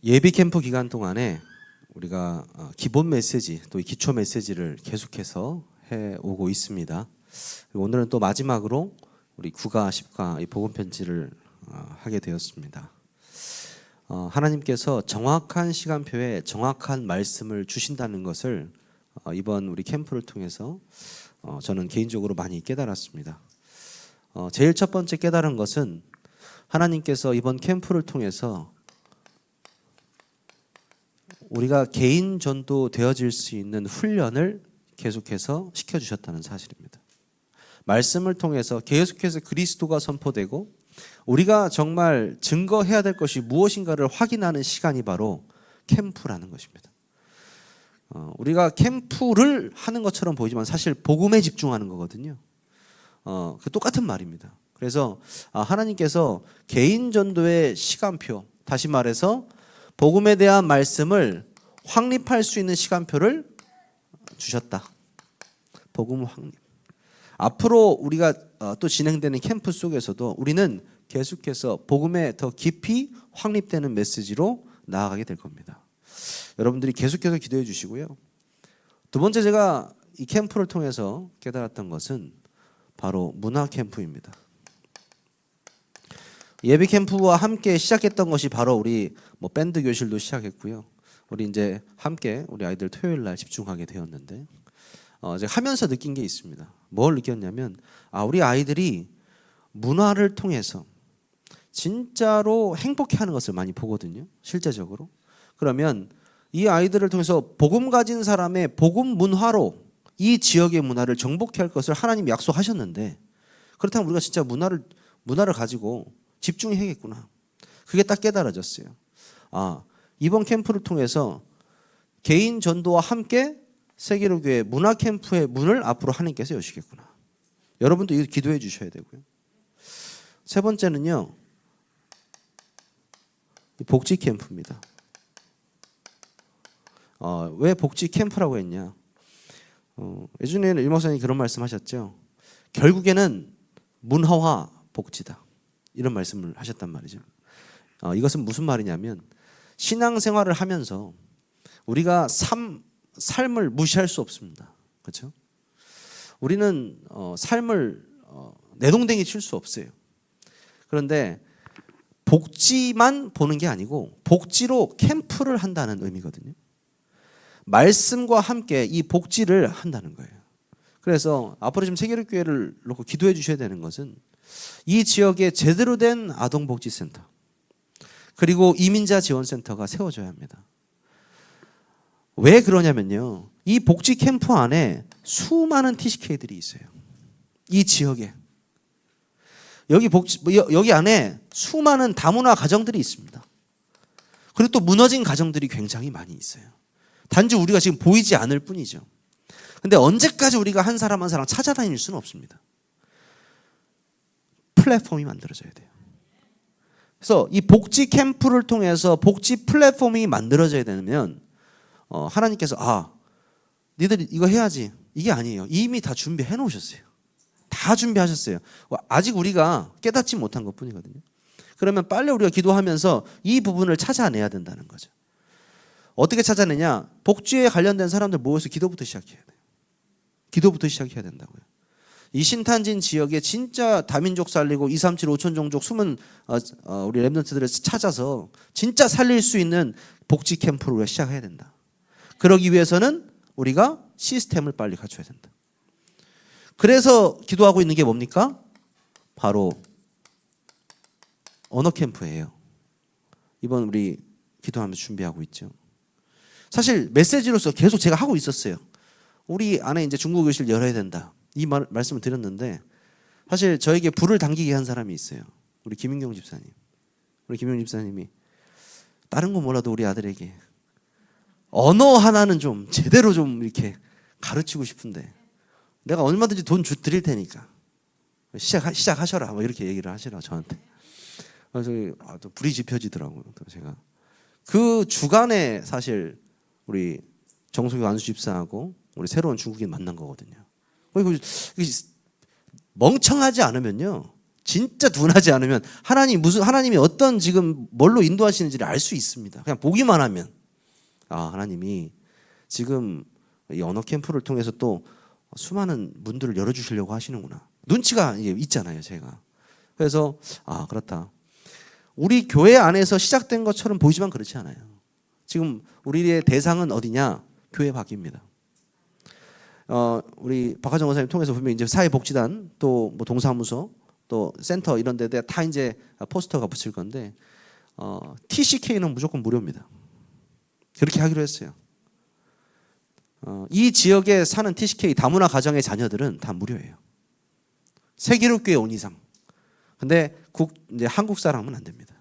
예비 캠프 기간 동안에 우리가 기본 메시지 또 기초 메시지를 계속해서 해 오고 있습니다. 오늘은 또 마지막으로 우리 9가 10가 이 복음 편지를 하게 되었습니다. 하나님께서 정확한 시간표에 정확한 말씀을 주신다는 것을 이번 우리 캠프를 통해서 저는 개인적으로 많이 깨달았습니다. 제일 첫 번째 깨달은 것은 하나님께서 이번 캠프를 통해서 우리가 개인 전도 되어질 수 있는 훈련을 계속해서 시켜주셨다는 사실입니다. 말씀을 통해서 계속해서 그리스도가 선포되고 우리가 정말 증거해야 될 것이 무엇인가를 확인하는 시간이 바로 캠프라는 것입니다. 우리가 캠프를 하는 것처럼 보이지만 사실 복음에 집중하는 거거든요. 똑같은 말입니다. 그래서 하나님께서 개인 전도의 시간표, 다시 말해서 복음에 대한 말씀을 확립할 수 있는 시간표를 주셨다. 복음 확립. 앞으로 우리가 또 진행되는 캠프 속에서도 우리는 계속해서 복음에 더 깊이 확립되는 메시지로 나아가게 될 겁니다. 여러분들이 계속해서 기도해 주시고요. 두 번째 제가 이 캠프를 통해서 깨달았던 것은 바로 문화 캠프입니다. 예비 캠프와 함께 시작했던 것이 바로 우리 밴드 교실도 시작했고요. 우리 이제 함께 우리 아이들 토요일 날 집중하게 되었는데 제가 하면서 느낀 게 있습니다. 뭘 느꼈냐면 우리 아이들이 문화를 통해서 진짜로 행복해하는 것을 많이 보거든요. 실제적으로. 그러면 이 아이들을 통해서 복음 가진 사람의 복음 문화로 이 지역의 문화를 정복해 할 것을 하나님이 약속하셨는데 그렇다면 우리가 진짜 문화를 가지고 집중해야겠구나. 그게 딱 깨달아졌어요. 이번 캠프를 통해서 개인 전도와 함께 세계로 교회 문화 캠프의 문을 앞으로 하나님께서 여시겠구나. 여러분도 이거 기도해 주셔야 되고요. 세 번째는요. 복지 캠프입니다. 왜 복지 캠프라고 했냐? 예전에는 일 목사님이 그런 말씀하셨죠. 결국에는 문화와 복지다. 이런 말씀을 하셨단 말이죠. 이것은 무슨 말이냐면 신앙생활을 하면서 우리가 삶을 무시할 수 없습니다. 그렇죠? 우리는 삶을 내동댕이 칠 수 없어요. 그런데 복지만 보는 게 아니고 복지로 캠프를 한다는 의미거든요. 말씀과 함께 이 복지를 한다는 거예요. 그래서 앞으로 지금 세계교회를 놓고 기도해 주셔야 되는 것은 이 지역에 제대로 된 아동복지센터 그리고 이민자 지원센터가 세워져야 합니다. 왜 그러냐면요. 이 복지 캠프 안에 수많은 TCK들이 있어요. 이 지역에. 여기 안에 수많은 다문화 가정들이 있습니다. 그리고 또 무너진 가정들이 굉장히 많이 있어요. 단지 우리가 지금 보이지 않을 뿐이죠. 근데 언제까지 우리가 한 사람 한 사람 찾아다닐 수는 없습니다. 플랫폼이 만들어져야 돼요. 그래서 이 복지 캠프를 통해서 복지 플랫폼이 만들어져야 되면 하나님께서 니들 이거 해야지. 이게 아니에요. 이미 다 준비해 놓으셨어요. 다 준비하셨어요. 아직 우리가 깨닫지 못한 것뿐이거든요. 그러면 빨리 우리가 기도하면서 이 부분을 찾아내야 된다는 거죠. 어떻게 찾아내냐? 복지에 관련된 사람들 모여서 기도부터 시작해야 돼요. 기도부터 시작해야 된다고요. 이 신탄진 지역에 진짜 다민족 살리고 237, 5천 종족 숨은 우리 랩런트들을 찾아서 진짜 살릴 수 있는 복지 캠프를 우리가 시작해야 된다. 그러기 위해서는 우리가 시스템을 빨리 갖춰야 된다. 그래서 기도하고 있는 게 뭡니까? 바로 언어 캠프예요. 이번 우리 기도하면서 준비하고 있죠. 사실 메시지로서 계속 제가 하고 있었어요. 우리 안에 이제 중국어 교실 열어야 된다. 이 말씀을 드렸는데 사실 저에게 불을 당기게 한 사람이 있어요. 우리 김윤경 집사님. 우리 김윤경 집사님이 다른 거 몰라도 우리 아들에게 언어 하나는 좀 제대로 좀 이렇게 가르치고 싶은데 내가 얼마든지 돈 드릴 테니까 시작하셔라. 이렇게 얘기를 하시라 저한테. 그래서 또 불이 지펴지더라고요. 제가 그 주간에 사실 우리 정석유 안수 집사하고 우리 새로운 중국인 만난 거거든요. 멍청하지 않으면요 진짜 둔하지 않으면 하나님이 어떤 지금 뭘로 인도하시는지를 알 수 있습니다. 그냥 보기만 하면 하나님이 지금 이 언어 캠프를 통해서 또 수많은 문들을 열어주시려고 하시는구나. 눈치가 있잖아요, 제가. 그래서 그렇다. 우리 교회 안에서 시작된 것처럼 보이지만 그렇지 않아요. 지금 우리의 대상은 어디냐? 교회 밖입니다. 우리 박하정 원사님 통해서 보면 이제 사회복지단 또 뭐 동사무소 또 센터 이런 데다 다 이제 포스터가 붙일 건데 TCK는 무조건 무료입니다. 그렇게 하기로 했어요. 이 지역에 사는 TCK 다문화 가정의 자녀들은 다 무료예요. 세기록교에 온 이상. 근데 이제 한국 사람은 안 됩니다.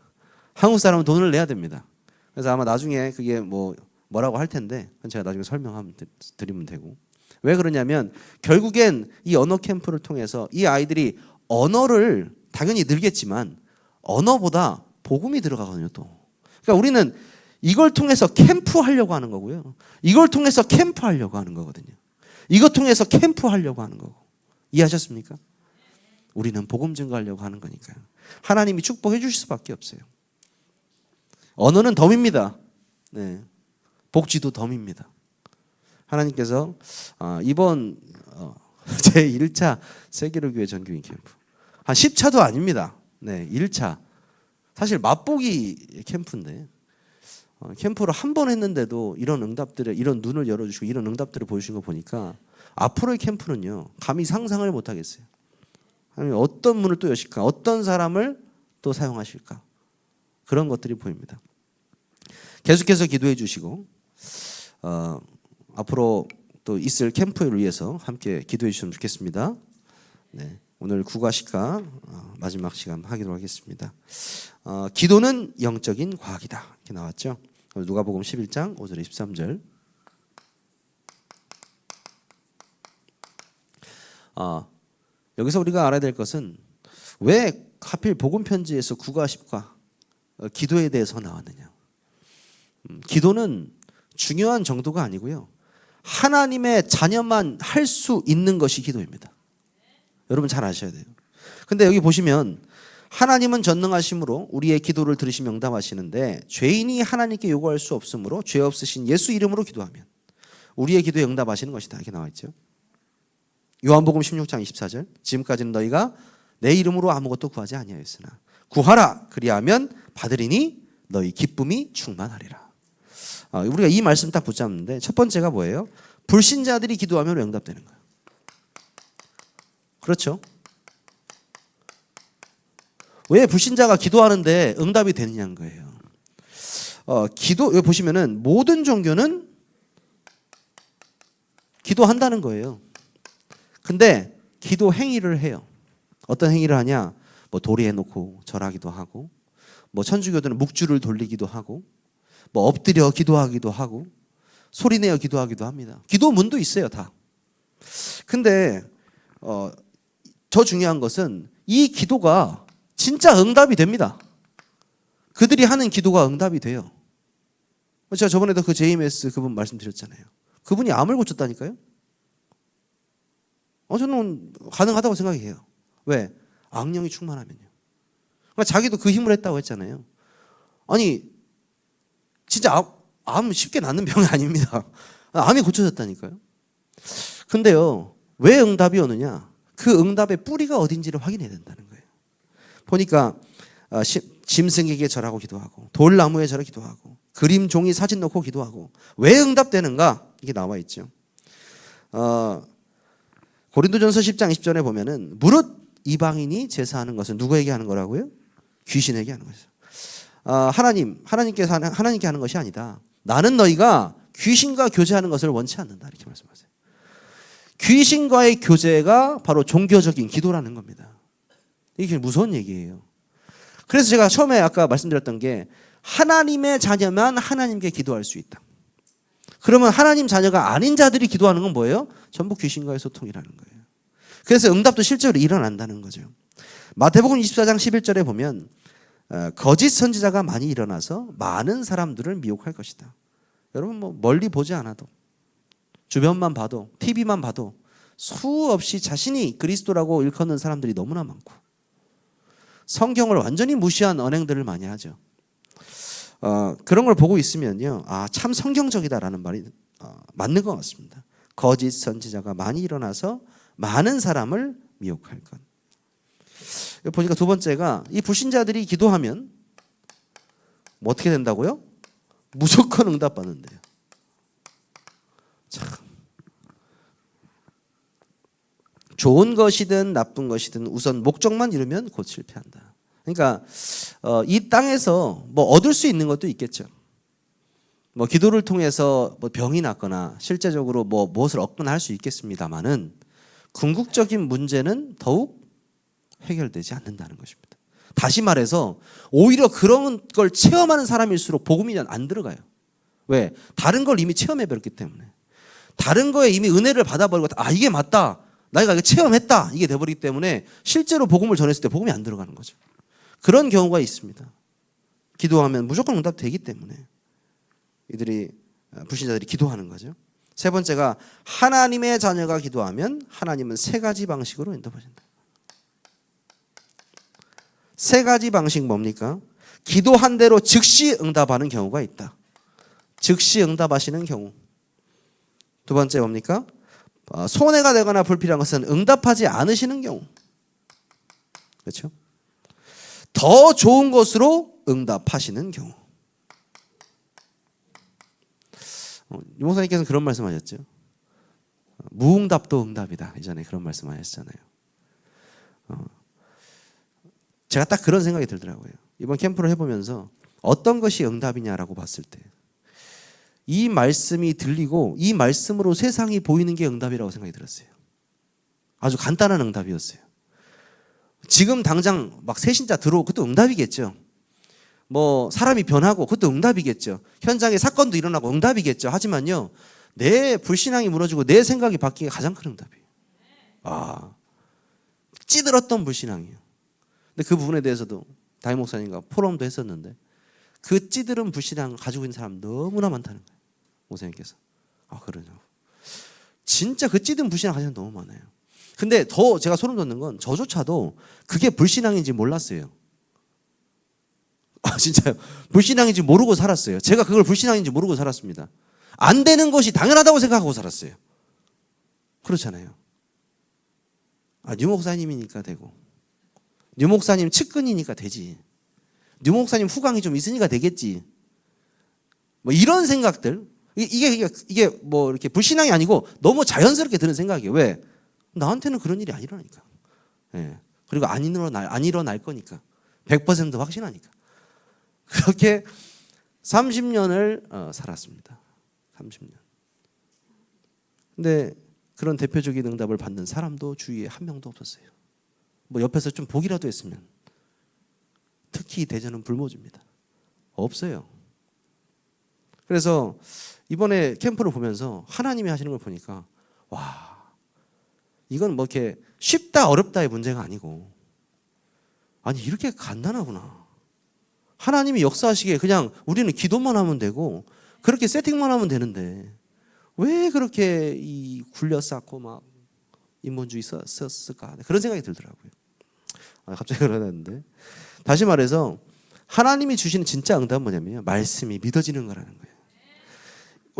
한국 사람은 돈을 내야 됩니다. 그래서 아마 나중에 그게 뭐라고 할 텐데 그건 제가 나중에 설명하면 드리면 되고. 왜 그러냐면 결국엔 이 언어 캠프를 통해서 이 아이들이 언어를 당연히 늘겠지만 언어보다 복음이 들어가거든요, 또. 그러니까 우리는 이걸 통해서 캠프하려고 하는 거고요. 이걸 통해서 캠프하려고 하는 거거든요. 이것 통해서 캠프하려고 하는 거고. 이해하셨습니까? 우리는 복음 증거하려고 하는 거니까요. 하나님이 축복해 주실 수밖에 없어요. 언어는 덤입니다. 네. 복지도 덤입니다. 하나님께서 이번 제1차 세계로교회 전교인 캠프 한 10차도 아닙니다. 네, 1차. 사실 맛보기 캠프인데 캠프를 한 번 했는데도 이런 응답들을 이런 눈을 열어주시고 이런 응답들을 보여주신 거 보니까 앞으로의 캠프는요 감히 상상을 못 하겠어요. 하나님 어떤 문을 또 여실까? 어떤 사람을 또 사용하실까? 그런 것들이 보입니다. 계속해서 기도해 주시고 앞으로 또 있을 캠프를 위해서 함께 기도해 주시면 좋겠습니다. 네, 오늘 국어식과 마지막 시간 하기로 하겠습니다. 기도는 영적인 과학이다. 이렇게 나왔죠. 누가복음 11장 5절 13절. 여기서 우리가 알아야 될 것은 왜 하필 복음 편지에서 국어식과 기도에 대해서 나왔느냐. 기도는 중요한 정도가 아니고요. 하나님의 자녀만 할 수 있는 것이 기도입니다. 여러분 잘 아셔야 돼요. 근데 여기 보시면 하나님은 전능하심으로 우리의 기도를 들으시며 응답하시는데 죄인이 하나님께 요구할 수 없으므로 죄 없으신 예수 이름으로 기도하면 우리의 기도에 응답하시는 것이다. 이렇게 나와 있죠. 요한복음 16장 24절. 지금까지는 너희가 내 이름으로 아무것도 구하지 아니하였으나 구하라 그리하면 받으리니 너희 기쁨이 충만하리라. 우리가 이 말씀 딱 붙잡는데 첫 번째가 뭐예요? 불신자들이 기도하면 응답되는 거예요. 그렇죠? 왜 불신자가 기도하는데 응답이 되느냐는 거예요. 여기 보시면은 모든 종교는 기도한다는 거예요. 근데 기도 행위를 해요. 어떤 행위를 하냐? 뭐 도리해 놓고 절하기도 하고, 뭐 천주교들은 묵주를 돌리기도 하고, 뭐 엎드려 기도하기도 하고, 소리내어 기도하기도 합니다. 기도문도 있어요, 다. 근데 더 중요한 것은 이 기도가 진짜 응답이 됩니다. 그들이 하는 기도가 응답이 돼요. 제가 저번에도 그 JMS 그분 말씀드렸잖아요. 그분이 암을 고쳤다니까요. 저는 가능하다고 생각해요. 왜? 악령이 충만하면요. 그러니까 자기도 그 힘을 했다고 했잖아요. 아니 진짜 암 쉽게 낫는 병이 아닙니다. 암이 고쳐졌다니까요. 근데요, 왜 응답이 오느냐? 그 응답의 뿌리가 어딘지를 확인해야 된다는 거예요. 보니까 짐승에게 절하고 기도하고 돌나무에 절하 기도하고 그림 종이 사진 놓고 기도하고 왜 응답되는가? 이게 나와 있죠. 고린도전서 10장 20절에 보면은 무릇 이방인이 제사하는 것은 누구에게 하는 거라고요? 귀신에게 하는 것이죠. 하나님께 하는 것이 아니다. 나는 너희가 귀신과 교제하는 것을 원치 않는다. 이렇게 말씀하세요. 귀신과의 교제가 바로 종교적인 기도라는 겁니다. 이게 무서운 얘기예요. 그래서 제가 처음에 아까 말씀드렸던 게 하나님의 자녀만 하나님께 기도할 수 있다. 그러면 하나님 자녀가 아닌 자들이 기도하는 건 뭐예요? 전부 귀신과의 소통이라는 거예요. 그래서 응답도 실제로 일어난다는 거죠. 마태복음 24장 11절에 보면 거짓 선지자가 많이 일어나서 많은 사람들을 미혹할 것이다. 여러분 뭐 멀리 보지 않아도 주변만 봐도 TV만 봐도 수없이 자신이 그리스도라고 일컫는 사람들이 너무나 많고 성경을 완전히 무시한 언행들을 많이 하죠. 그런 걸 보고 있으면요, 참 성경적이다라는 말이 맞는 것 같습니다. 거짓 선지자가 많이 일어나서 많은 사람을 미혹할 것. 보니까 두 번째가 이 불신자들이 기도하면 뭐 어떻게 된다고요? 무조건 응답받는데요. 참. 좋은 것이든 나쁜 것이든 우선 목적만 이루면 곧 실패한다. 그러니까 이 땅에서 뭐 얻을 수 있는 것도 있겠죠. 뭐 기도를 통해서 뭐 병이 낫거나 실제적으로 뭐 무엇을 얻거나 할 수 있겠습니다만은 궁극적인 문제는 더욱 해결되지 않는다는 것입니다. 다시 말해서 오히려 그런 걸 체험하는 사람일수록 복음이 안 들어가요. 왜? 다른 걸 이미 체험해버렸기 때문에. 다른 거에 이미 은혜를 받아버리고 이게 맞다. 내가 이거 체험했다. 이게 돼버리기 때문에 실제로 복음을 전했을 때 복음이 안 들어가는 거죠. 그런 경우가 있습니다. 기도하면 무조건 응답되기 때문에 이들이 불신자들이 기도하는 거죠. 세 번째가 하나님의 자녀가 기도하면 하나님은 세 가지 방식으로 응답하신다. 세 가지 방식 뭡니까? 기도한 대로 즉시 응답하는 경우가 있다. 즉시 응답하시는 경우. 두 번째 뭡니까? 손해가 되거나 불필요한 것은 응답하지 않으시는 경우. 그렇죠? 더 좋은 것으로 응답하시는 경우. 유 목사님께서는 그런 말씀하셨죠. 무응답도 응답이다. 이전에 그런 말씀하셨잖아요. 제가 딱 그런 생각이 들더라고요. 이번 캠프를 해보면서 어떤 것이 응답이냐라고 봤을 때 이 말씀이 들리고 이 말씀으로 세상이 보이는 게 응답이라고 생각이 들었어요. 아주 간단한 응답이었어요. 지금 당장 막 새신자 들어오고 그것도 응답이겠죠. 뭐 사람이 변하고 그것도 응답이겠죠. 현장에 사건도 일어나고 응답이겠죠. 하지만요, 내 불신앙이 무너지고 내 생각이 바뀌는 게 가장 큰 응답이에요. 찌들었던 불신앙이에요. 근데 그 부분에 대해서도 담임 목사님과 포럼도 했었는데 그 찌들은 불신앙을 가지고 있는 사람 너무나 많다는 거예요. 목사님께서. 그러냐고. 진짜 그 찌든 불신앙 가지고 너무 많아요. 근데 더 제가 소름 돋는 건 저조차도 그게 불신앙인지 몰랐어요. 진짜요. 불신앙인지 모르고 살았어요. 제가 그걸 불신앙인지 모르고 살았습니다. 안 되는 것이 당연하다고 생각하고 살았어요. 그렇잖아요. 유 목사님이니까 되고, 유 목사님 측근이니까 되지, 유 목사님 후광이 좀 있으니까 되겠지, 뭐 이런 생각들. 이게 뭐 이렇게 불신앙이 아니고 너무 자연스럽게 드는 생각이에요. 왜? 나한테는 그런 일이 안 일어나니까. 그리고 안 일어날 거니까. 100% 확신하니까. 그렇게 30년을 살았습니다. 30년. 근데 그런 대표적인 응답을 받는 사람도 주위에 한 명도 없었어요. 뭐 옆에서 좀 보기라도 했으면. 특히 대전은 불모지입니다. 없어요. 그래서 이번에 캠프를 보면서 하나님이 하시는 걸 보니까 이건 뭐 이렇게 쉽다 어렵다의 문제가 아니고, 이렇게 간단하구나. 하나님이 역사하시기에 그냥 우리는 기도만 하면 되고 그렇게 세팅만 하면 되는데 왜 그렇게 이 굴려 쌓고 막 인본주의 썼을까? 그런 생각이 들더라고요. 갑자기 그러는데, 다시 말해서 하나님이 주시는 진짜 응답은 뭐냐면요, 말씀이 믿어지는 거라는 거예요.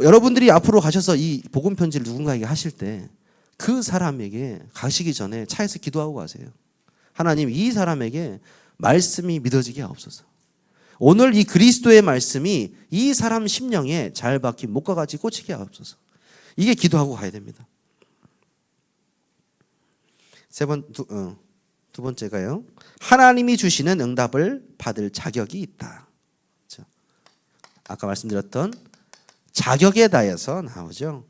여러분들이 앞으로 가셔서 이 복음 편지를 누군가에게 하실 때 그 사람에게 가시기 전에 차에서 기도하고 가세요. 하나님, 이 사람에게 말씀이 믿어지게 하옵소서. 오늘 이 그리스도의 말씀이 이 사람 심령에 잘 박힌 목과 같이 꽂히게 하옵소서. 이게 기도하고 가야 됩니다. 두 번째가요, 하나님이 주시는 응답을 받을 자격이 있다. 아까 말씀드렸던 자격에 대해서 나오죠.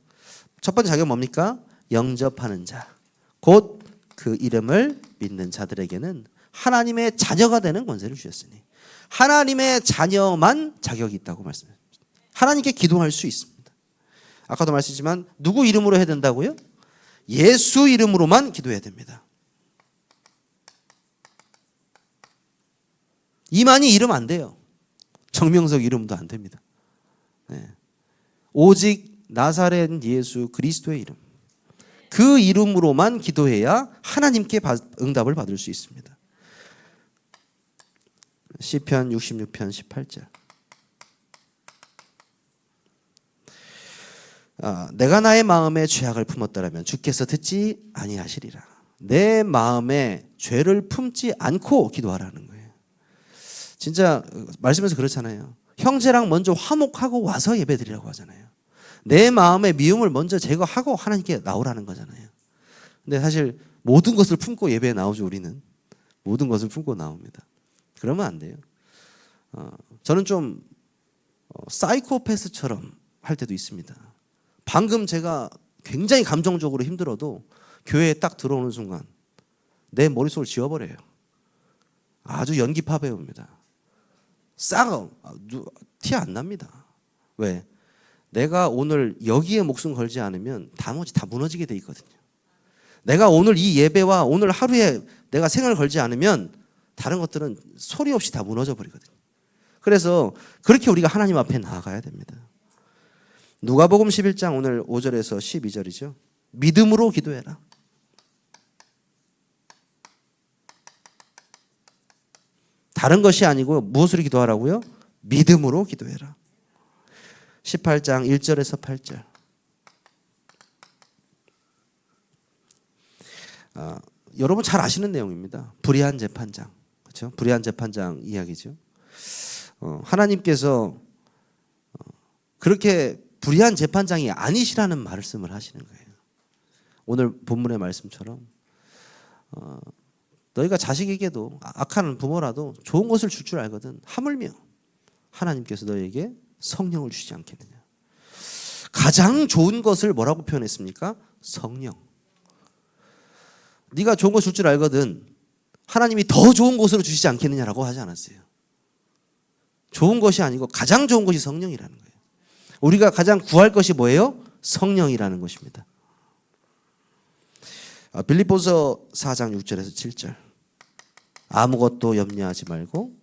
첫 번째 자격은 뭡니까? 영접하는 자, 곧 그 이름을 믿는 자들에게는 하나님의 자녀가 되는 권세를 주셨으니, 하나님의 자녀만 자격이 있다고 말씀합니다. 하나님께 기도할 수 있습니다. 아까도 말씀했지만 누구 이름으로 해야 된다고요? 예수 이름으로만 기도해야 됩니다. 이만희 이름 안 돼요. 정명석 이름도 안 됩니다. 오직 나사렛 예수 그리스도의 이름, 그 이름으로만 기도해야 하나님께 응답을 받을 수 있습니다. 시편 66편 18절. 내가 나의 마음에 죄악을 품었더라면 주께서 듣지 아니하시리라. 내 마음에 죄를 품지 않고 기도하라는 거예요. 진짜 말씀에서 그렇잖아요. 형제랑 먼저 화목하고 와서 예배드리라고 하잖아요. 내 마음의 미움을 먼저 제거하고 하나님께 나오라는 거잖아요. 근데 사실 모든 것을 품고 예배에 나오죠. 우리는 모든 것을 품고 나옵니다. 그러면 안 돼요. 저는 좀 사이코패스처럼 할 때도 있습니다. 방금 제가 굉장히 감정적으로 힘들어도 교회에 딱 들어오는 순간 내 머릿속을 지워버려요. 아주 연기파 배우입니다. 싹 티 안 납니다. 왜? 내가 오늘 여기에 목숨 걸지 않으면 나머지 다 무너지게 돼 있거든요. 내가 오늘 이 예배와 오늘 하루에 내가 생을 걸지 않으면 다른 것들은 소리 없이 다 무너져 버리거든요. 그래서 그렇게 우리가 하나님 앞에 나아가야 됩니다. 누가복음 11장 오늘 5절에서 12절이죠. 믿음으로 기도해라. 다른 것이 아니고 무엇으로 기도하라고요? 믿음으로 기도해라. 18장 1절에서 8절. 여러분 잘 아시는 내용입니다. 불의한 재판장. 그렇죠? 불의한 재판장 이야기죠. 하나님께서 그렇게 불의한 재판장이 아니시라는 말씀을 하시는 거예요. 오늘 본문의 말씀처럼 너희가 자식에게도 악한 부모라도 좋은 것을 줄 줄 알거든. 하물며 하나님께서 너희에게 성령을 주시지 않겠느냐. 가장 좋은 것을 뭐라고 표현했습니까? 성령. 네가 좋은 거 줄 줄 알거든. 하나님이 더 좋은 것으로 주시지 않겠느냐라고 하지 않았어요. 좋은 것이 아니고 가장 좋은 것이 성령이라는 거예요. 우리가 가장 구할 것이 뭐예요? 성령이라는 것입니다. 빌립보서 4장 6절에서 7절. 아무것도 염려하지 말고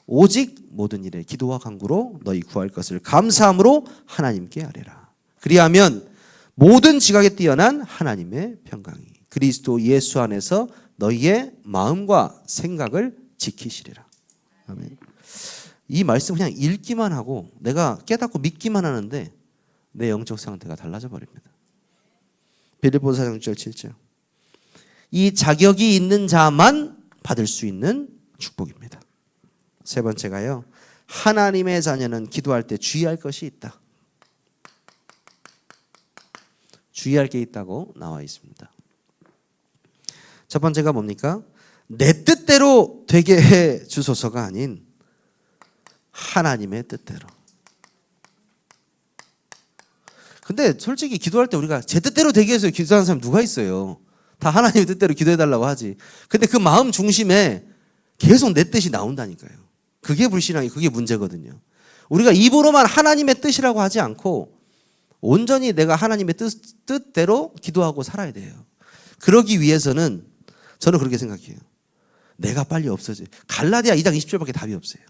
오직 모든 일에 기도와 간구로 너희 구할 것을 감사함으로 하나님께 아뢰라. 그리하면 모든 지각에 뛰어난 하나님의 평강이 그리스도 예수 안에서 너희의 마음과 생각을 지키시리라. 아멘. 이 말씀 그냥 읽기만 하고 내가 깨닫고 믿기만 하는데 내 영적 상태가 달라져 버립니다. 빌립보서 4장 6절 7절. 이 자격이 있는 자만 받을 수 있는 축복입니다. 세 번째가요. 하나님의 자녀는 기도할 때 주의할 것이 있다. 주의할 게 있다고 나와 있습니다. 첫 번째가 뭡니까? 내 뜻대로 되게 해 주소서가 아닌 하나님의 뜻대로. 근데 솔직히 기도할 때 우리가 제 뜻대로 되게 해서 기도하는 사람 누가 있어요? 다 하나님의 뜻대로 기도해달라고 하지. 근데 그 마음 중심에 계속 내 뜻이 나온다니까요. 그게 불신앙이, 그게 문제거든요. 우리가 입으로만 하나님의 뜻이라고 하지 않고 온전히 내가 하나님의 뜻대로 기도하고 살아야 돼요. 그러기 위해서는 저는 그렇게 생각해요. 내가 빨리 없어져. 갈라디아 2장 20절밖에 답이 없어요.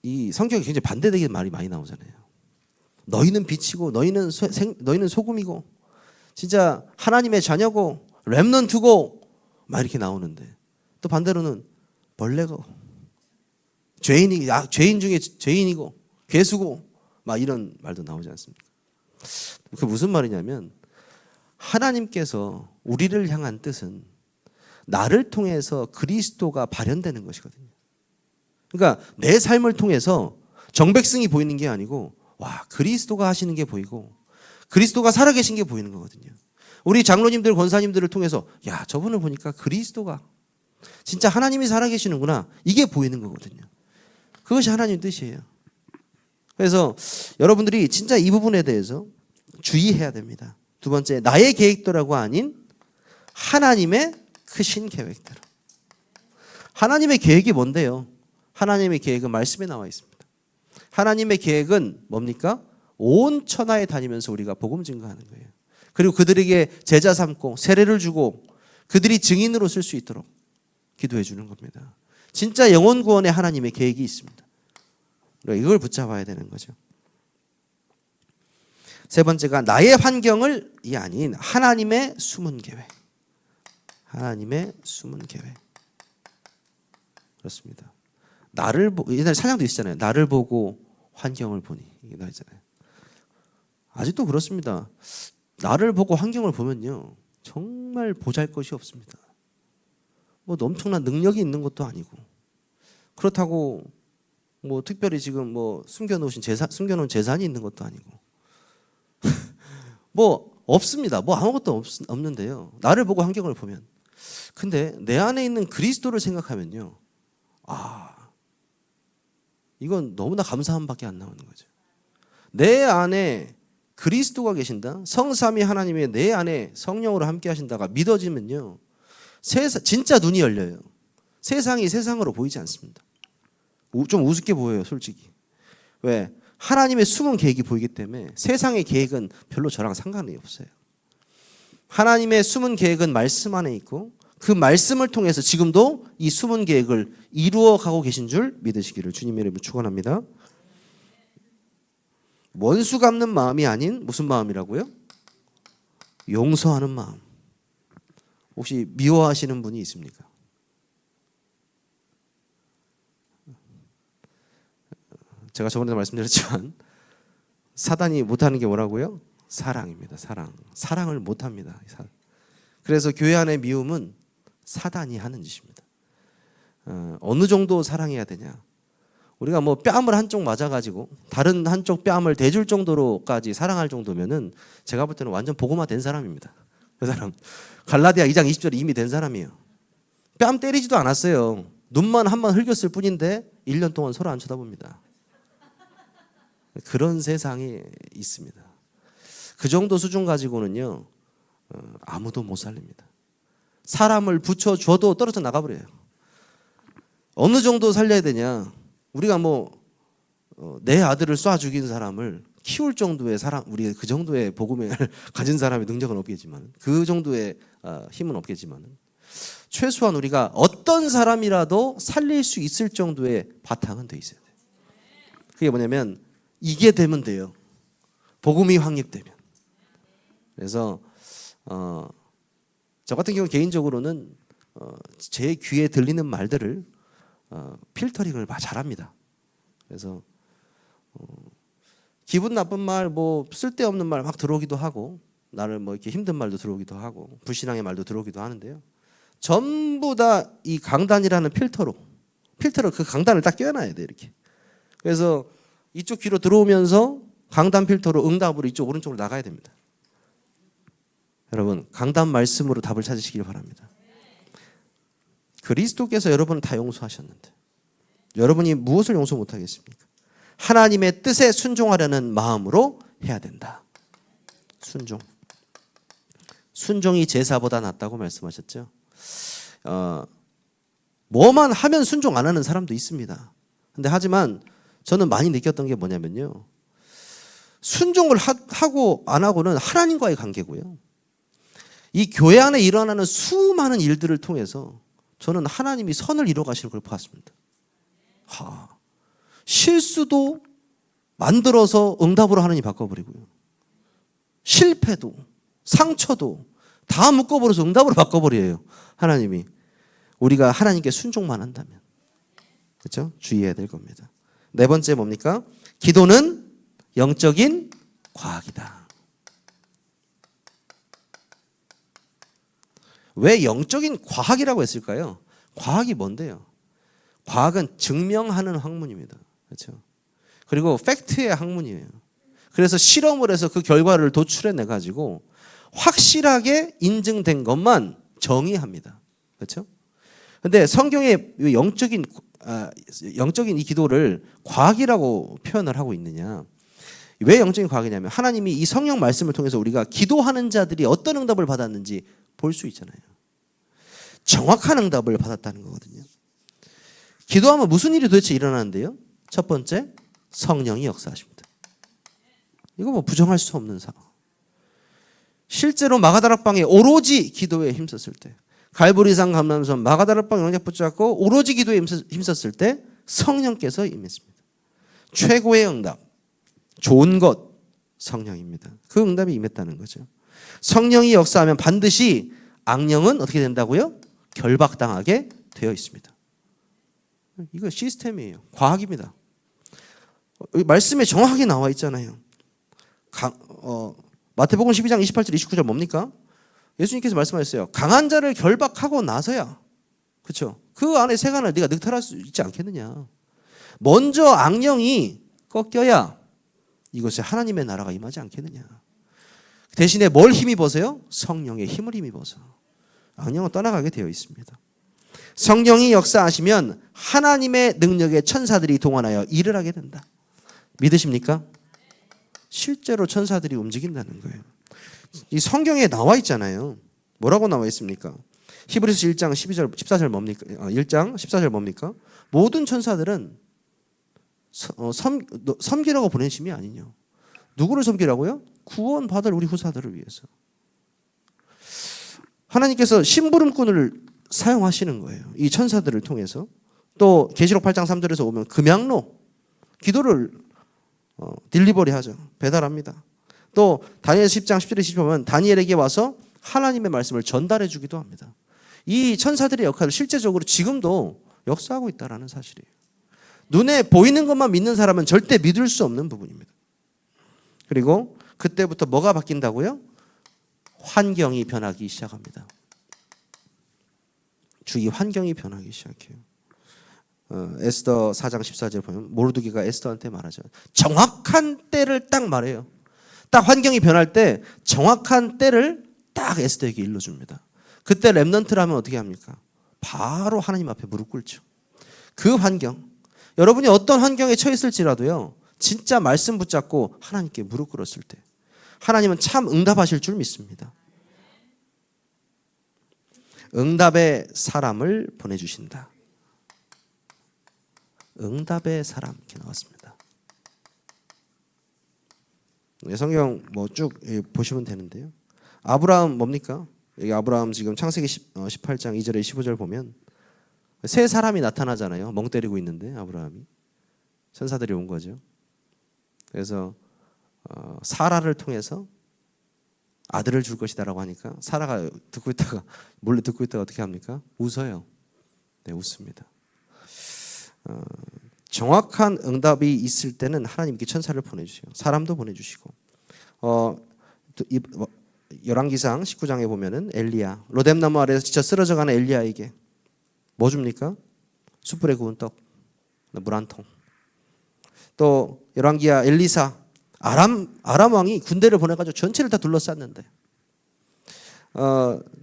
이 성경에 굉장히 반대되는 말이 많이 나오잖아요. 너희는 빛이고 너희는 소금이고 진짜 하나님의 자녀고 렘넌트고 막 이렇게 나오는데 또 반대로는 벌레고 죄인 중에 죄인이고 괴수고 막 이런 말도 나오지 않습니까? 그게 무슨 말이냐면 하나님께서 우리를 향한 뜻은 나를 통해서 그리스도가 발현되는 것이거든요. 그러니까 내 삶을 통해서 정백승이 보이는 게 아니고 와 그리스도가 하시는 게 보이고 그리스도가 살아계신 게 보이는 거거든요. 우리 장로님들 권사님들을 통해서 야 저분을 보니까 그리스도가 진짜 하나님이 살아계시는구나 이게 보이는 거거든요. 그것이 하나님의 뜻이에요. 그래서 여러분들이 진짜 이 부분에 대해서 주의해야 됩니다. 두 번째 나의 계획대로가 아닌 하나님의 크신 계획대로. 하나님의 계획이 뭔데요? 하나님의 계획은 말씀에 나와 있습니다. 하나님의 계획은 뭡니까? 온 천하에 다니면서 우리가 복음 증거하는 거예요. 그리고 그들에게 제자 삼고 세례를 주고 그들이 증인으로 쓸 수 있도록 기도해 주는 겁니다. 진짜 영혼 구원에 하나님의 계획이 있습니다. 이걸 붙잡아야 되는 거죠. 세 번째가 나의 환경을 이 아닌 하나님의 숨은 계획. 하나님의 숨은 계획. 그렇습니다. 옛날에 찬양도 있었잖아요. 나를 보고 환경을 보니. 이게 나있잖아요. 아직도 그렇습니다. 나를 보고 환경을 보면요, 정말 보잘것이 없습니다. 뭐 엄청난 능력이 있는 것도 아니고, 그렇다고 뭐 특별히 지금 뭐 숨겨놓은 재산이 있는 것도 아니고, 뭐 없습니다. 뭐 아무것도 없는데요. 나를 보고 환경을 보면, 근데 내 안에 있는 그리스도를 생각하면요, 이건 너무나 감사함밖에 안 나오는 거죠. 내 안에 그리스도가 계신다, 성삼위 하나님의 내 안에 성령으로 함께 하신다가 믿어지면요, 진짜 눈이 열려요. 세상이 세상으로 보이지 않습니다. 좀 우습게 보여요, 솔직히. 왜? 하나님의 숨은 계획이 보이기 때문에 세상의 계획은 별로 저랑 상관이 없어요. 하나님의 숨은 계획은 말씀 안에 있고, 그 말씀을 통해서 지금도 이 숨은 계획을 이루어가고 계신 줄 믿으시기를 주님의 이름으로 축원합니다. 원수 갚는 마음이 아닌 무슨 마음이라고요? 용서하는 마음. 혹시 미워하시는 분이 있습니까? 제가 저번에도 말씀드렸지만 사단이 못하는 게 뭐라고요? 사랑입니다. 사랑을 못합니다. 그래서 교회 안의 미움은 사단이 하는 짓입니다. 어느 정도 사랑해야 되냐? 우리가 뭐 뺨을 한쪽 맞아가지고 다른 한쪽 뺨을 대줄 정도로까지 사랑할 정도면은 제가 볼 때는 완전 복음화 된 사람입니다. 그 사람 갈라디아 2장 20절에 이미 된 사람이에요. 뺨 때리지도 않았어요. 눈만 한 번 흘겼을 뿐인데 1년 동안 서로 안 쳐다봅니다. 그런 세상이 있습니다. 그 정도 수준 가지고는요, 아무도 못 살립니다. 사람을 붙여줘도 떨어져 나가버려요. 어느 정도 살려야 되냐? 우리가 내 아들을 쏴 죽인 사람을 키울 정도의 우리 그 정도의 복음을 가진 사람의 능력은 없겠지만, 그 정도의 힘은 없겠지만, 최소한 우리가 어떤 사람이라도 살릴 수 있을 정도의 바탕은 돼 있어야 돼요. 그게 뭐냐면 이게 되면 돼요. 복음이 확립되면. 그래서 저 같은 경우 개인적으로는 제 귀에 들리는 말들을 필터링을 잘합니다. 그래서 기분 나쁜 말, 쓸데없는 말 막 들어오기도 하고, 나를 이렇게 힘든 말도 들어오기도 하고, 불신앙의 말도 들어오기도 하는데요. 전부 다 이 강단이라는 필터로 그 강단을 딱 껴놔야 돼, 이렇게. 그래서 이쪽 귀로 들어오면서 강단 필터로 응답으로 이쪽 오른쪽으로 나가야 됩니다. 여러분, 강단 말씀으로 답을 찾으시길 바랍니다. 그리스도께서 여러분을 다 용서하셨는데 여러분이 무엇을 용서 못하겠습니까? 하나님의 뜻에 순종하려는 마음으로 해야 된다. 순종이 제사보다 낫다고 말씀하셨죠. 뭐만 하면 순종 안 하는 사람도 있습니다. 근데 하지만 저는 많이 느꼈던 게 뭐냐면요, 순종을 하고 안 하고는 하나님과의 관계고요, 이 교회 안에 일어나는 수많은 일들을 통해서 저는 하나님이 선을 이루어 가시는 걸 봤습니다. 실수도 만들어서 응답으로 하나님이 바꿔버리고요, 실패도 상처도 다 묶어버려서 응답으로 바꿔버려요, 하나님이. 우리가 하나님께 순종만 한다면. 그렇죠? 주의해야 될 겁니다. 네 번째 뭡니까? 기도는 영적인 과학이다. 왜 영적인 과학이라고 했을까요? 과학이 뭔데요? 과학은 증명하는 학문입니다. 그렇죠? 그리고 팩트의 학문이에요. 그래서 실험을 해서 그 결과를 도출해내 가지고 확실하게 인증된 것만 정의합니다. 그렇죠? 근데 성경의 영적인 이 기도를 과학이라고 표현을 하고 있느냐? 왜 영적인 과학이냐면 하나님이 이 성령 말씀을 통해서 우리가 기도하는 자들이 어떤 응답을 받았는지 볼 수 있잖아요. 정확한 응답을 받았다는 거거든요. 기도하면 무슨 일이 도대체 일어나는데요? 첫 번째, 성령이 역사하십니다. 이거 부정할 수 없는 사항. 실제로 마가다락방에 오로지 기도에 힘썼을 때, 갈보리산 감람선 마가다락방 영접 붙잡고 오로지 기도에 힘썼을 때 성령께서 임했습니다. 최고의 응답, 좋은 것, 성령입니다. 그 응답이 임했다는 거죠. 성령이 역사하면 반드시 악령은 어떻게 된다고요? 결박당하게 되어 있습니다. 이거 시스템이에요. 과학입니다. 말씀에 정확하게 나와 있잖아요. 마태복음 12장 28절 29절 뭡니까? 예수님께서 말씀하셨어요. 강한 자를 결박하고 나서야, 그렇죠? 그 안에 세간을 네가 늑탈할 수 있지 않겠느냐. 먼저 악령이 꺾여야 이것에 하나님의 나라가 임하지 않겠느냐. 대신에 뭘 힘입어서요? 성령의 힘을 힘입어서 악령은 떠나가게 되어 있습니다. 성령이 역사하시면 하나님의 능력의 천사들이 동원하여 일을 하게 된다. 믿으십니까? 실제로 천사들이 움직인다는 거예요. 이 성경에 나와 있잖아요. 뭐라고 나와 있습니까? 히브리서 1장 12절 14절 뭡니까? 1장 14절 뭡니까? 모든 천사들은 섬기라고 보내심이 아니냐. 누구를 섬기라고요? 구원받을 우리 후사들을 위해서. 하나님께서 심부름꾼을 사용하시는 거예요. 이 천사들을 통해서. 또 계시록 8장 3절에서 오면 금양로 기도를 딜리버리 하죠. 배달합니다. 또 다니엘 10장 10절에 10절 보면 다니엘에게 와서 하나님의 말씀을 전달해 주기도 합니다. 이 천사들의 역할을 실제적으로 지금도 역사하고 있다는 사실이에요. 눈에 보이는 것만 믿는 사람은 절대 믿을 수 없는 부분입니다. 그리고 그때부터 뭐가 바뀐다고요? 환경이 변하기 시작합니다. 주위 환경이 변하기 시작해요. 에스더 4장 14절 보면 모르드게가 에스더한테 말하죠. 정확한 때를 딱 말해요. 딱 환경이 변할 때 정확한 때를 딱 에스더에게 일러줍니다. 그때 렘넌트라면 어떻게 합니까? 바로 하나님 앞에 무릎 꿇죠. 그 환경, 여러분이 어떤 환경에 처했을지라도요, 진짜 말씀 붙잡고 하나님께 무릎 꿇었을 때 하나님은 참 응답하실 줄 믿습니다. 응답의 사람을 보내주신다. 응답의 사람 이렇게 나왔습니다. 성경 뭐 쭉 보시면 되는데요. 아브라함 뭡니까? 여기 아브라함 지금 창세기 18장 2절에 15절 보면 세 사람이 나타나잖아요. 멍 때리고 있는데 아브라함이 천사들이 온 거죠. 그래서 사라를 통해서 아들을 줄 것이다라고 하니까 사라가 몰래 듣고 있다가 어떻게 합니까? 웃어요. 네, 웃습니다. 정확한 응답이 있을 때는 하나님께 천사를 보내주세요. 사람도 보내주시고. 열왕기상 19장에 보면은 엘리야, 로뎀나무 아래에서 지쳐 쓰러져가는 엘리야에게 뭐 줍니까? 숯불에 구운 떡, 물 한 통. 또 열왕기야 엘리사, 아람 왕이 군대를 보내가지고 전체를 다 둘러쌌는데,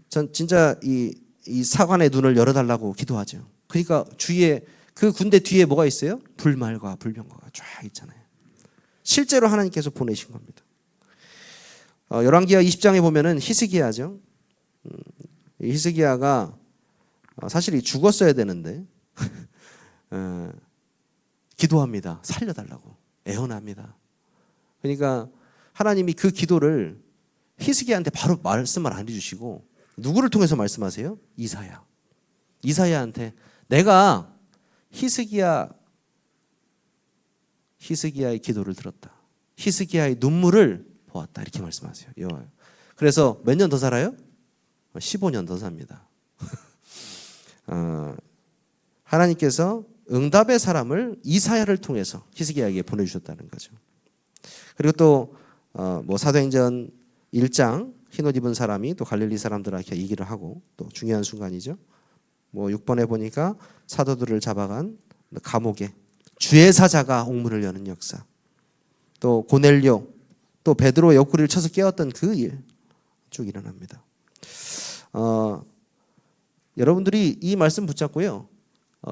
전 진짜 이 사관의 눈을 열어달라고 기도하죠. 그러니까 주위에 그 군대 뒤에 뭐가 있어요? 불말과 불병거가 쫙 있잖아요. 실제로 하나님께서 보내신 겁니다. 열왕기하 20장에 보면은 히스기야죠. 히스기야가 사실 죽었어야 되는데 기도합니다. 살려달라고 애원합니다. 그러니까 하나님이 그 기도를 히스기야한테 바로 말씀을 안 해주시고 누구를 통해서 말씀하세요? 이사야한테 내가 히스기야의 기도를 들었다. 히스기야의 눈물을 보았다. 이렇게 말씀하세요. 그래서 몇 년 더 살아요? 15년 더 삽니다. 하나님께서 응답의 사람을 이사야를 통해서 히스기야에게 보내주셨다는 거죠. 그리고 또 뭐 사도행전 1장 흰옷 입은 사람이 또 갈릴리 사람들한테 얘기를 하고 또 중요한 순간이죠. 뭐 6번에 보니까 사도들을 잡아간 감옥에 주의 사자가 옥문을 여는 역사, 또 고넬료, 또 베드로 옆구리를 쳐서 깨웠던 그 일 쭉 일어납니다. 여러분들이 이 말씀 붙잡고요,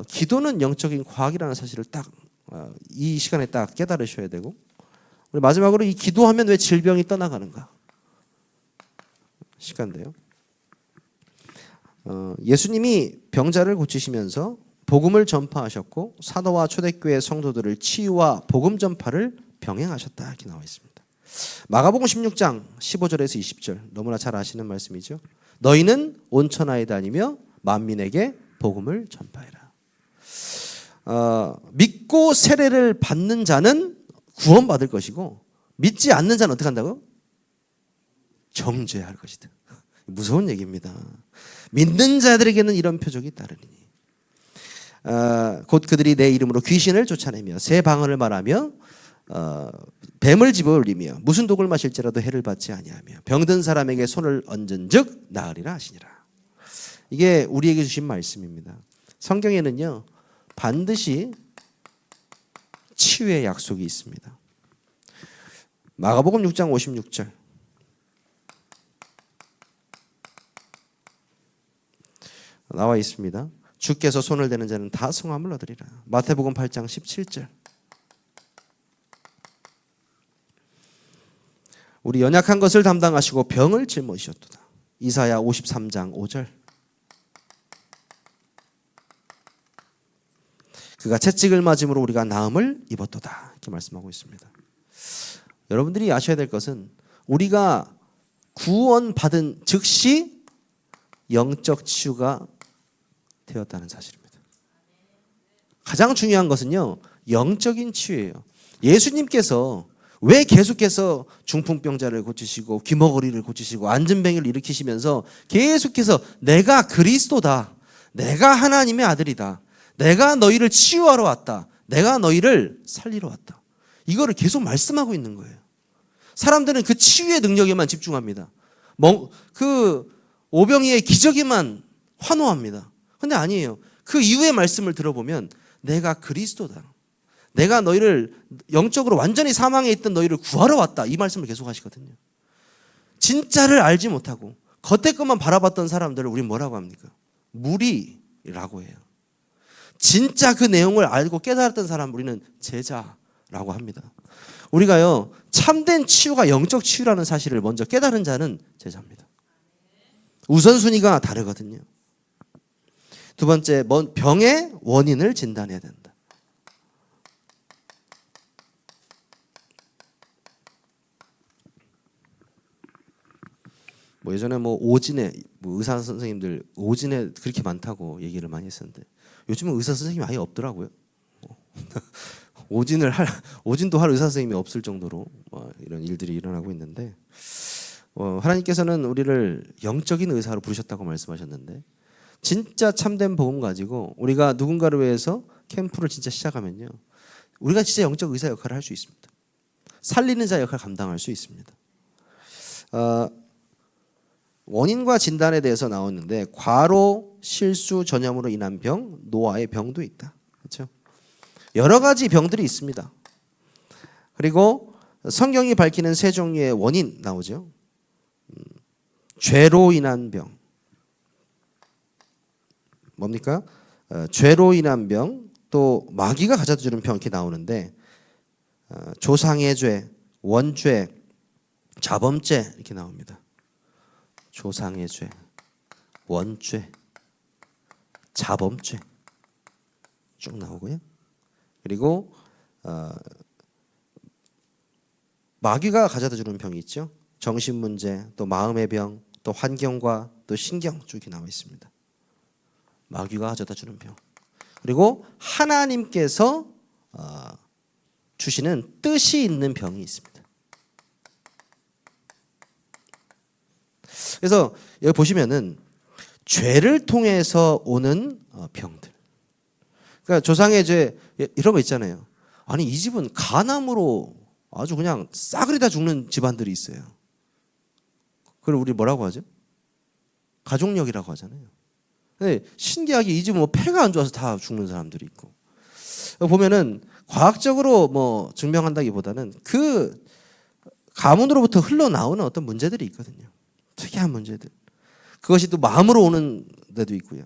기도는 영적인 과학이라는 사실을 딱 이 시간에 딱 깨달으셔야 되고, 우리 마지막으로 이 기도하면 왜 질병이 떠나가는가 시간인데요. 예수님이 병자를 고치시면서 복음을 전파하셨고 사도와 초대교회 성도들을 치유와 복음 전파를 병행하셨다 이렇게 나와 있습니다. 마가복음 16장 15절에서 20절 너무나 잘 아시는 말씀이죠. 너희는 온 천하에 다니며 만민에게 복음을 전파해라. 믿고 세례를 받는 자는 구원받을 것이고 믿지 않는 자는 어떻게 한다고? 정죄할 것이다. 무서운 얘기입니다. 믿는 자들에게는 이런 표적이 따르니 곧 그들이 내 이름으로 귀신을 쫓아내며 새 방언을 말하며 뱀을 집어올리며 무슨 독을 마실지라도 해를 받지 아니하며 병든 사람에게 손을 얹은즉 나으리라 하시니라. 이게 우리에게 주신 말씀입니다. 성경에는요 반드시 치유의 약속이 있습니다. 마가복음 6장 56절 나와 있습니다. 주께서 손을 대는 자는 다 성함을 얻으리라. 마태복음 8장 17절 우리 연약한 것을 담당하시고 병을 짊어지셨도다. 이사야 53장 5절 그가 채찍을 맞음으로 우리가 나음을 입었도다. 이렇게 말씀하고 있습니다. 여러분들이 아셔야 될 것은 우리가 구원받은 즉시 영적 치유가 되었다는 사실입니다. 가장 중요한 것은요 영적인 치유예요. 예수님께서 왜 계속해서 중풍병자를 고치시고 귀머거리를 고치시고 안진뱅이를 일으키시면서 계속해서 내가 그리스도다, 내가 하나님의 아들이다, 내가 너희를 치유하러 왔다, 내가 너희를 살리러 왔다, 이거를 계속 말씀하고 있는 거예요. 사람들은 그 치유의 능력에만 집중합니다. 그 오병이의 기적에만 환호합니다. 근데 아니에요. 그 이후의 말씀을 들어보면 내가 그리스도다, 내가 너희를 영적으로 완전히 사망에 있던 너희를 구하러 왔다, 이 말씀을 계속 하시거든요. 진짜를 알지 못하고 겉에 것만 바라봤던 사람들을 우린 뭐라고 합니까? 무리라고 해요. 진짜 그 내용을 알고 깨달았던 사람 우리는 제자라고 합니다. 우리가요 참된 치유가 영적 치유라는 사실을 먼저 깨달은 자는 제자입니다. 우선순위가 다르거든요. 두 번째, 병의 원인을 진단해야 된다. 예전에 오진에 의사 선생님들 오진에 그렇게 많다고 얘기를 많이 했었는데 요즘은 의사 선생님이 아예 없더라고요. 오진도 할 의사 선생님이 없을 정도로 이런 일들이 일어나고 있는데 하나님께서는 우리를 영적인 의사로 부르셨다고 말씀하셨는데 진짜 참된 복음 가지고 우리가 누군가를 위해서 캠프를 진짜 시작하면요 우리가 진짜 영적 의사 역할을 할 수 있습니다. 살리는 자 역할을 감당할 수 있습니다. 원인과 진단에 대해서 나왔는데 과로, 실수, 전염으로 인한 병, 노아의 병도 있다. 그렇죠? 여러 가지 병들이 있습니다. 그리고 성경이 밝히는 세 종류의 원인 나오죠. 죄로 인한 병. 뭡니까? 죄로 인한 병, 또 마귀가 가져다 주는 병 이렇게 나오는데 조상의 죄, 원죄, 자범죄 이렇게 나옵니다. 조상의 죄, 원죄, 자범죄 쭉 나오고요. 그리고 마귀가 가져다 주는 병이 있죠. 정신 문제, 또 마음의 병, 또 환경과 또 신경 쭉 나와 있습니다. 마귀가 가져다 주는 병. 그리고 하나님께서 주시는 뜻이 있는 병이 있습니다. 그래서 여기 보시면은 죄를 통해서 오는 병들. 그러니까 조상의 죄 이런 거 있잖아요. 아니 이 집은 간암으로 아주 그냥 싸그리 다 죽는 집안들이 있어요. 그걸 우리 뭐라고 하죠? 가족력이라고 하잖아요. 근데 신기하게 이 집은 폐가 안 좋아서 다 죽는 사람들이 있고. 보면은 과학적으로 증명한다기보다는 그 가문으로부터 흘러나오는 어떤 문제들이 있거든요. 특이한 문제들. 그것이 또 마음으로 오는 데도 있고요.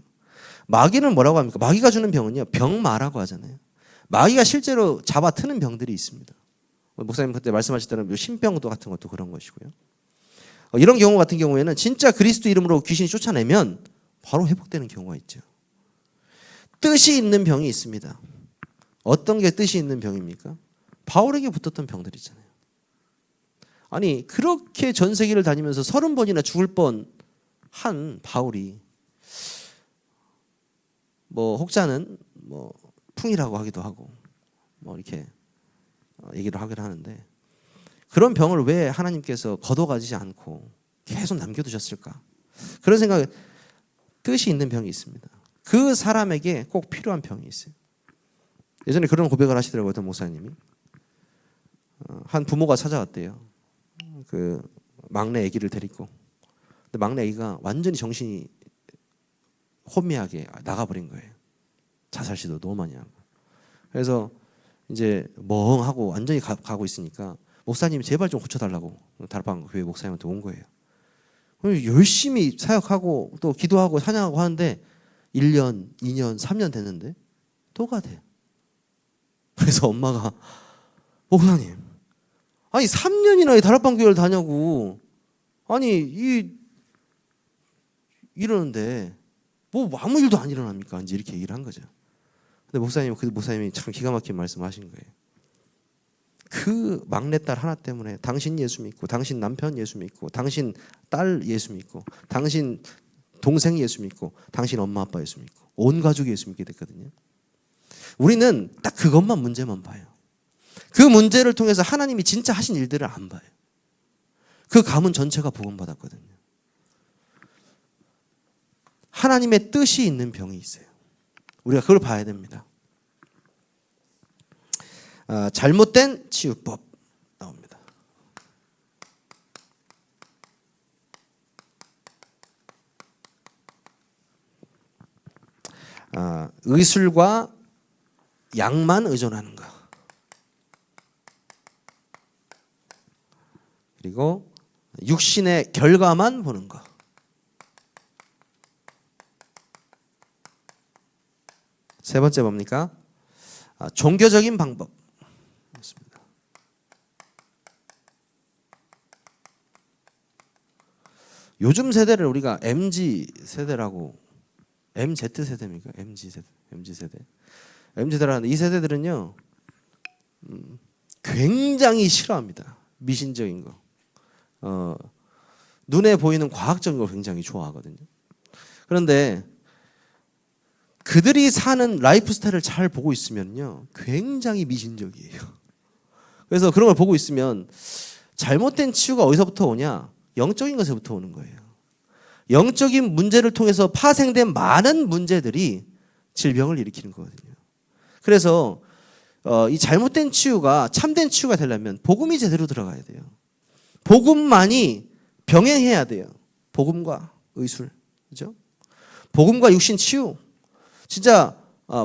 마귀는 뭐라고 합니까? 마귀가 주는 병은요, 병마라고 하잖아요. 마귀가 실제로 잡아트는 병들이 있습니다. 목사님 그때 말씀하셨던 신병도 같은 것도 그런 것이고요. 이런 경우 같은 경우에는 진짜 그리스도 이름으로 귀신이 쫓아내면 바로 회복되는 경우가 있죠. 뜻이 있는 병이 있습니다. 어떤 게 뜻이 있는 병입니까? 바울에게 붙었던 병들 있잖아요. 아니 그렇게 전 세계를 다니면서 30번이나 죽을 뻔한 바울이 혹자는 풍이라고 하기도 하고 이렇게 얘기를 하긴 하는데 그런 병을 왜 하나님께서 걷어가지지 않고 계속 남겨두셨을까? 그런 생각에 뜻이 있는 병이 있습니다. 그 사람에게 꼭 필요한 병이 있어요. 예전에 그런 고백을 하시더라고요. 어떤 목사님이. 한 부모가 찾아왔대요. 그 막내 아기를 데리고. 근데 막내 아기가 완전히 정신이 혼미하게 나가버린 거예요. 자살 시도 너무 많이 하고. 그래서 이제 멍하고 완전히 가고 있으니까 목사님이 제발 좀 고쳐달라고 다락방 교회 목사님한테 온 거예요. 열심히 사역하고 또 기도하고 찬양하고 하는데 1년, 2년, 3년 됐는데 또 가대. 그래서 엄마가 목사님, 아니 3년이나 다락방 교회를 다녀고 아니 이러는데 뭐 아무 일도 안 일어납니까? 이제 이렇게 얘기를 한 거죠. 근데 그 목사님이 참 기가 막힌 말씀하신 거예요. 그 막내딸 하나 때문에 당신 예수 믿고, 당신 남편 예수 믿고, 당신 딸 예수 믿고, 당신 동생 예수 믿고, 당신 엄마 아빠 예수 믿고, 온 가족이 예수 믿게 됐거든요. 우리는 딱 그것만 문제만 봐요. 그 문제를 통해서 하나님이 진짜 하신 일들을 안 봐요. 그 가문 전체가 복음받았거든요. 하나님의 뜻이 있는 병이 있어요. 우리가 그걸 봐야 됩니다. 잘못된 치유법 나옵니다. 의술과 약만 의존하는 것. 그리고 육신의 결과만 보는 것. 세 번째 뭡니까? 종교적인 방법. 맞습니다. 요즘 세대를 우리가 MZ 세대라고, MZ 세대입니까? MZ 세대. MZ 세대라는 이 세대들은요, 굉장히 싫어합니다. 미신적인 거. 눈에 보이는 과학적인 걸 굉장히 좋아하거든요. 그런데 그들이 사는 라이프 스타일을 잘 보고 있으면요, 굉장히 미신적이에요. 그래서 그런 걸 보고 있으면 잘못된 치유가 어디서부터 오냐? 영적인 것에부터 오는 거예요. 영적인 문제를 통해서 파생된 많은 문제들이 질병을 일으키는 거거든요. 그래서 이 잘못된 치유가 참된 치유가 되려면 복음이 제대로 들어가야 돼요. 복음만이 병행해야 돼요. 복음과 의술, 그죠? 복음과 육신 치유. 진짜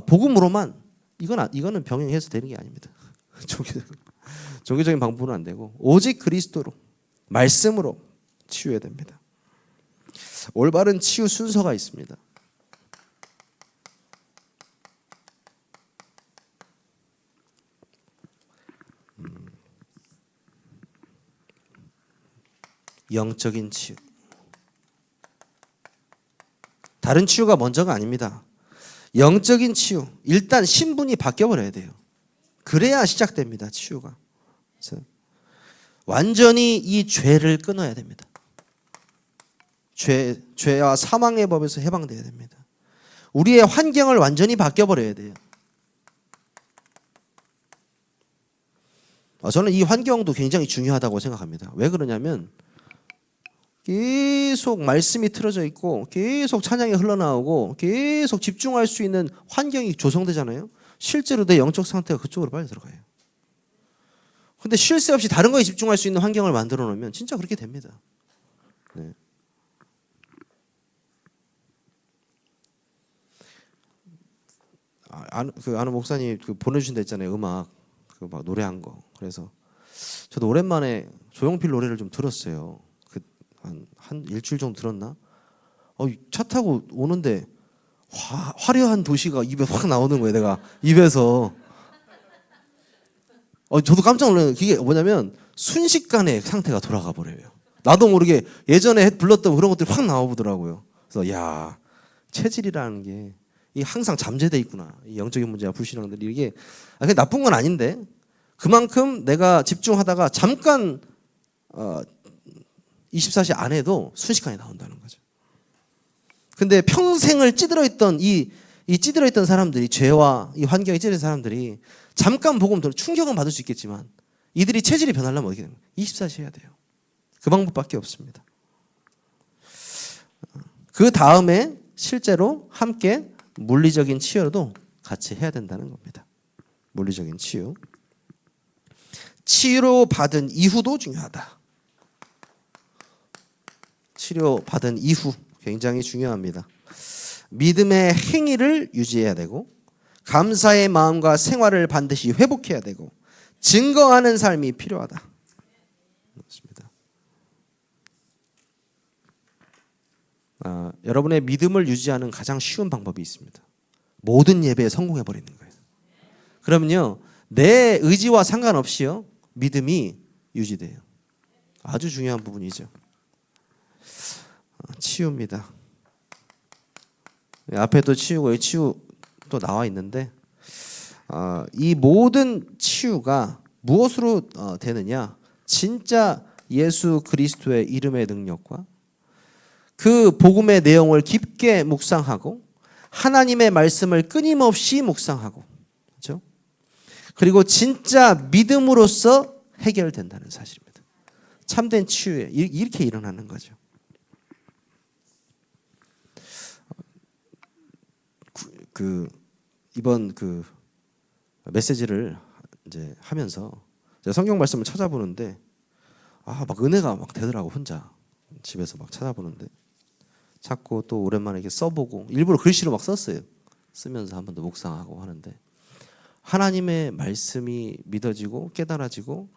복음으로만 이거는 병행해서 되는 게 아닙니다. 종교적인 방법은 안 되고 오직 그리스도로, 말씀으로 치유해야 됩니다. 올바른 치유 순서가 있습니다. 영적인 치유. 다른 치유가 먼저가 아닙니다. 영적인 치유. 일단 신분이 바뀌어버려야 돼요. 그래야 시작됩니다. 치유가. 그래서 완전히 이 죄를 끊어야 됩니다. 죄와 사망의 법에서 해방돼야 됩니다. 우리의 환경을 완전히 바뀌어버려야 돼요. 저는 이 환경도 굉장히 중요하다고 생각합니다. 왜 그러냐면 계속 말씀이 틀어져 있고 계속 찬양이 흘러나오고 계속 집중할 수 있는 환경이 조성되잖아요. 실제로 내 영적 상태가 그쪽으로 빨리 들어가요. 근데 쉴 새 없이 다른 거에 집중할 수 있는 환경을 만들어 놓으면 진짜 그렇게 됩니다. 네. 아는 목사님 보내주신다 했잖아요. 음악 막 노래한 거. 그래서 저도 오랜만에 조용필 노래를 좀 들었어요. 한 일주일 정도 들었나? 차 타고 오는데 화려한 도시가 입에 확 나오는 거예요. 내가 입에서. 저도 깜짝 놀라요. 그게 뭐냐면 순식간에 상태가 돌아가 버려요. 나도 모르게 예전에 불렀던 그런 것들이 확 나오더라고요. 그래서 야, 체질이라는 게 이 항상 잠재돼 있구나. 이 영적인 문제와 불신앙들이 이게 그게 나쁜 건 아닌데 그만큼 내가 집중하다가 잠깐 24시 안 해도 순식간에 나온다는 거죠. 근데 평생을 찌들어 있던 이 찌들어 있던 사람들이, 죄와 이 환경에 찌들어 있는 사람들이 잠깐 복음 들어 충격은 받을 수 있겠지만 이들이 체질이 변하려면 어떻게 됩니까? 24시 해야 돼요. 그 방법밖에 없습니다. 그 다음에 실제로 함께 물리적인 치유도 같이 해야 된다는 겁니다. 물리적인 치유. 치료받은 이후도 중요하다. 치료받은 이후 굉장히 중요합니다. 믿음의 행위를 유지해야 되고 감사의 마음과 생활을 반드시 회복해야 되고 증거하는 삶이 필요하다. 그렇습니다. 여러분의 믿음을 유지하는 가장 쉬운 방법이 있습니다. 모든 예배에 성공해버리는 거예요. 그러면요, 내 의지와 상관없이요, 믿음이 유지돼요. 아주 중요한 부분이죠. 치유입니다. 앞에 또 치유고 치유 또 나와 있는데 이 모든 치유가 무엇으로 되느냐? 진짜 예수 그리스도의 이름의 능력과 그 복음의 내용을 깊게 묵상하고 하나님의 말씀을 끊임없이 묵상하고, 그렇죠? 그리고 진짜 믿음으로써 해결된다는 사실입니다. 참된 치유에 이렇게 일어나는 거죠. 이번 메시지를 이제 하면서 제가 성경 말씀을 찾아보는데 막 은혜가 막 되더라고. 혼자 집에서 막 찾아보는데 찾고 또 오랜만에 이렇게 써보고 일부러 글씨로 막 썼어요. 쓰면서 한 번 더 묵상하고 하는데 하나님의 말씀이 믿어지고 깨달아지고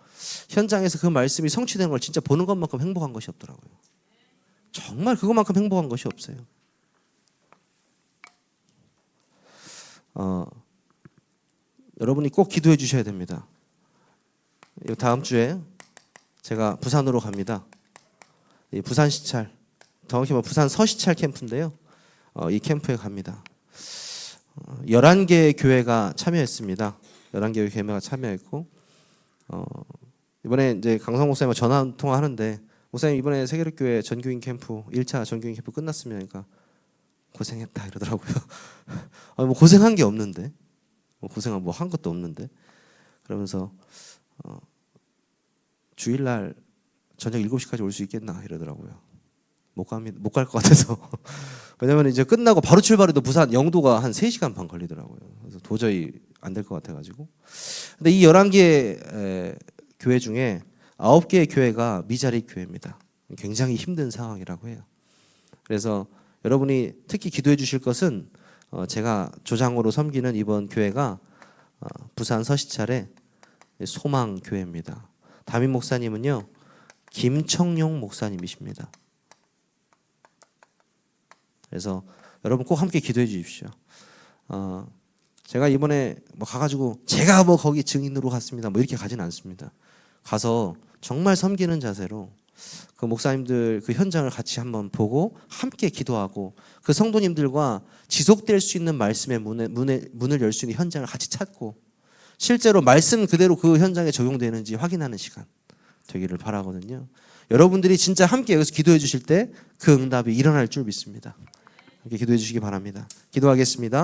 현장에서 그 말씀이 성취되는 걸 진짜 보는 것만큼 행복한 것이 없더라고요. 정말 그것만큼 행복한 것이 없어요. 여러분이 꼭 기도해 주셔야 됩니다. 다음 주에 제가 부산으로 갑니다. 부산 시찰, 정확히 부산 서시찰 캠프인데요. 이 캠프에 갑니다. 11개의 교회가 참여했습니다. 11개의 교회가 참여했고 이번에 이제 강성 목사님과 전화 통화하는데 목사님 이번에 세계력교회 전교인 캠프 1차 전교인 캠프 끝났으면 그러니까 고생했다 이러더라고요. 뭐 고생한 게 없는데 고생한 뭐 한 것도 없는데 그러면서 주일날 저녁 7시까지 올 수 있겠나 이러더라고요. 못 갈 것 같아서 왜냐면 이제 끝나고 바로 출발해도 부산 영도가 한 3시간 반 걸리더라고요. 그래서 도저히 안 될 것 같아가지고 근데 이 11개 교회 중에 9개의 교회가 미자립 교회입니다. 굉장히 힘든 상황이라고 해요. 그래서 여러분이 특히 기도해 주실 것은 제가 조장으로 섬기는 이번 교회가 부산 서시찰의 소망교회입니다. 담임 목사님은요 김청용 목사님이십니다. 그래서 여러분 꼭 함께 기도해 주십시오. 제가 이번에 가가지고 제가 거기 증인으로 갔습니다. 이렇게 가지는 않습니다. 가서 정말 섬기는 자세로 그 목사님들 그 현장을 같이 한번 보고 함께 기도하고 그 성도님들과 지속될 수 있는 말씀의 문을 열 수 있는 현장을 같이 찾고 실제로 말씀 그대로 그 현장에 적용되는지 확인하는 시간 되기를 바라거든요. 여러분들이 진짜 함께 여기서 기도해 주실 때 그 응답이 일어날 줄 믿습니다. 함께 기도해 주시기 바랍니다. 기도하겠습니다.